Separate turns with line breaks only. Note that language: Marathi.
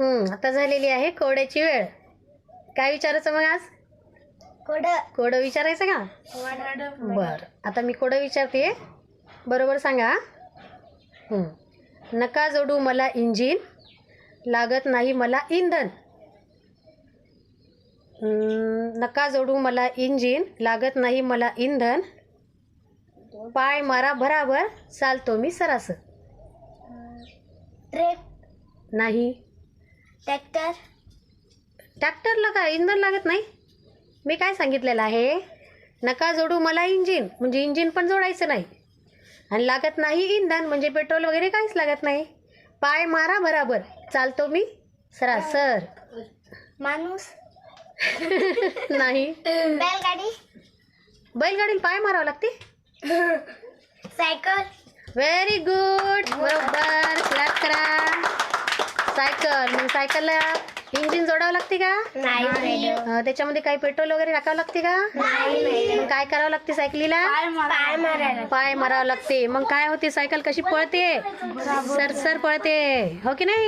आता झालेली आहे कोड्याची वेळ. काय विचारायचं मग आज? कोडं विचारायचं का? बर, आता मी कोडं विचारते, बरोबर सांगा. नका जोडू मला इंजिन, लागत नाही मला इंधन. नका जोडू मला इंजिन, लागत नाही मला इंधन. पाय मारा भराभर, चालतो मी सरासर.
ट्रेक,
नाही.
ट्रॅक्टर,
ट्रॅक्टरला काय इंधन लागत नाही? मी काय सांगितलेलं आहे, नका जोडू मला इंजिन म्हणजे इंजिन पण जोडायचं नाही, आणि लागत नाही इंधन म्हणजे पेट्रोल वगैरे काहीच लागत नाही. पाय मारा बराबर, चालतो मी सरासर.
माणूस,
नाही.
बैलगाडी,
बैलगाडीला पाय मारावं लागते.
सायकल,
व्हेरी गुड, बरोबर, क्लॅप करा. सायकल, मग सायकलला इंजिन जोडावं लागते का?
नाही.
त्याच्यामध्ये काही पेट्रोल वगैरे टाकावं लागते का?
नाही.
मग काय करावं लागते सायकलीला? पाय मारावं लागते. मग काय होते, सायकल कशी पळते? सरसर पळते, हो की नाही?